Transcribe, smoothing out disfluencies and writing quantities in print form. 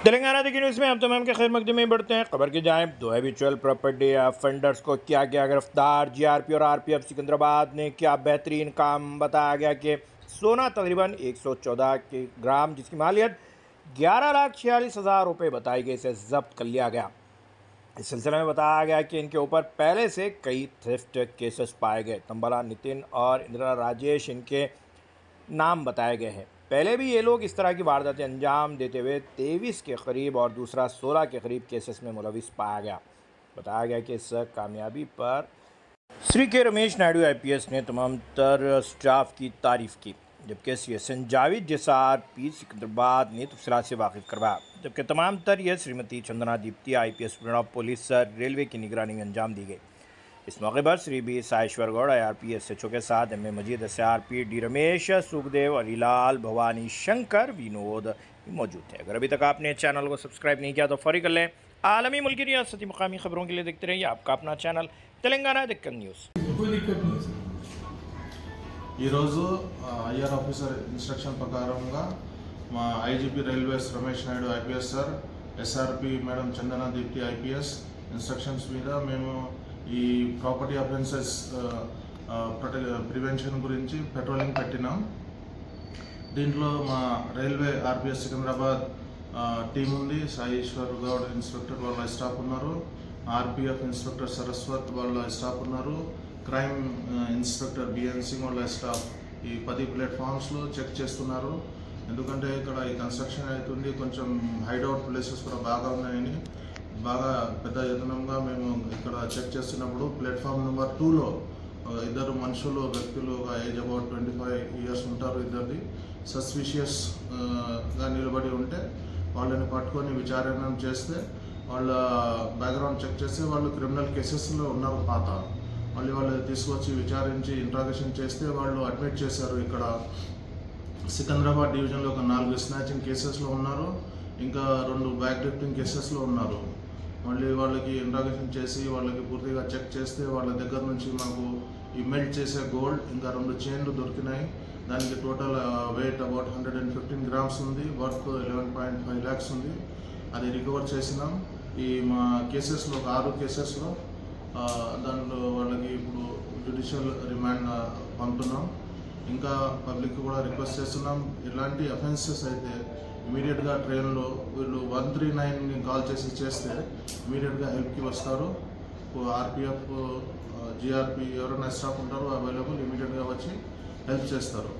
तेलंगाना देखी न्यूज़ में हम तमाम के खैर मकदमे में बढ़ते हैं। खबर की जाए तो हैबिचुअल प्रॉपर्टी ऑफेंडर्स को किया गया गिरफ्तार। जीआरपी और आरपीएफ सिकंदराबाद ने किया बेहतरीन काम। बताया गया कि सोना तकरीबन 114 के ग्राम जिसकी मालियत 11,46,000 रुपये बताई गई से जब्त कर लिया गया। इस सिलसिले में बताया गया कि इनके ऊपर पहले से कई थ्रिफ्ट केसेस पाए गए। तंबला नितिन और इंदिरा राजेश इनके नाम बताए गए हैं। पहले भी ये लोग इस तरह की वारदातें अंजाम देते हुए 23 के करीब और दूसरा 16 के करीब केसेस में मुलविस पाया गया। बताया गया कि इस कामयाबी पर श्री के रमेश नायडू आईपीएस ने तमाम तर स्टाफ की तारीफ की, जबकि सीएसएन जावेद जैसा आरपी सिकंदराबाद ने तफसीलात से वाकिफ करवाया। जबकि तमाम तर यह श्रीमती चंदना दीप्ति आईपीएस प्रणब पुलिस रेलवे की निगरानी में अंजाम दी गई। इस मौके पर Shri B Saheshwar Goud IRP SHO के साथ M A Majeed SRP D Ramesh Sukhdev Alilal Bhavani Shankar Vinod मौजूद थे। अगर अभी तक आपने चैनल को सब्सक्राइब नहीं किया तो फौरी कर लें। आलमी मुल्की रियासती मुकामी खबरों के लिए देखते रहिए आपका अपना चैनल तेलंगाना दिक्कत न्यूज़। ఐఆర్ ఆఫీసర్ ఇన్స్ట్రక్షన్ ప్రకారంగా మా IGP railways Ramesh Naidu IPS sir, SRP madam Chandana Deepti IPS instructions మీద మేము ఈ ప్రాపర్టీ అఫెన్సెస్ ప్రివెన్షన్ గురించి పెట్రోలింగ్ పెట్టినాం. దీంట్లో మా రైల్వే ఆర్పిఎస్ సికింద్రాబాద్ టీం ఉంది. సాయేశ్వర్ గౌడ్ ఇన్స్పెక్టర్ వాళ్ళ స్టాఫ్ ఉన్నారు. ఆర్పిఎఫ్ ఇన్స్పెక్టర్ సరస్వత్ వాళ్ళ స్టాఫ్ ఉన్నారు. క్రైమ్ ఇన్స్పెక్టర్ బిఎన్ సింగ్ వాళ్ళ స్టాఫ్ ఈ 10 ప్లాట్ఫామ్స్లో చెక్ చేస్తున్నారు. ఎందుకంటే ఇక్కడ ఈ కన్స్ట్రక్షన్ అవుతుంది, కొంచెం హైడౌట్ ప్లేసెస్ కూడా బాగా ఉన్నాయని బాగా పెద్ద యత్నంగా మేము ఇక్కడ చెక్ చేస్తున్నప్పుడు ప్లాట్ఫామ్ నెంబర్ 2లో ఇద్దరు వ్యక్తులు ఏజ్ అబౌట్ 25 ఇయర్స్ ఉంటారు. ఇద్దరిది సస్పిషియస్గా నిలబడి ఉంటే వాళ్ళని పట్టుకొని విచారణ చేస్తే వాళ్ళ బ్యాక్గ్రౌండ్ చెక్ చేస్తే వాళ్ళు క్రిమినల్ కేసెస్లో ఉన్నారు పాత. మళ్ళీ వాళ్ళు తీసుకొచ్చి విచారించి ఇంట్రాగేషన్ చేస్తే వాళ్ళు అడ్మిట్ చేశారు. ఇక్కడ సికింద్రాబాద్ డివిజన్లో ఒక 4 స్నాచింగ్ కేసెస్లో ఉన్నారు, ఇంకా 2 బ్యాక్ డ్రిఫ్టింగ్ కేసెస్లో ఉన్నారు. మళ్ళీ వాళ్ళకి ఇంట్రాగేషన్ చేసి వాళ్ళకి పూర్తిగా చెక్ చేస్తే వాళ్ళ దగ్గర నుంచి మాకు ఈ మెల్ట్ చేసే గోల్డ్ ఇంకా 2 చైన్లు దొరికినాయి. దానికి టోటల్ వెయిట్ అబౌట్ 115 గ్రామ్స్ ఉంది, వర్త్ 11.5 lakhs ఉంది. అది రికవర్ చేసినాం. ఈ మా కేసెస్లో ఒక 6 కేసెస్లో దాంట్లో వాళ్ళకి ఇప్పుడు జ్యుడిషియల్ రిమాండ్ పంపుతున్నాం. ఇంకా పబ్లిక్ కూడా రిక్వెస్ట్ చేస్తున్నాం, ఇలాంటి అఫెన్సెస్ అయితే ఇమీడియట్గా ట్రైన్లో వీళ్ళు 139ని కాల్ చేస్తే ఇమీడియట్గా హెల్ప్కి వస్తారు. ఆర్పిఎఫ్ జీఆర్పి ఎవరైనా స్టాఫ్ ఉంటారో అవైలబుల్, ఇమీడియట్గా వచ్చి హెల్ప్ చేస్తారు.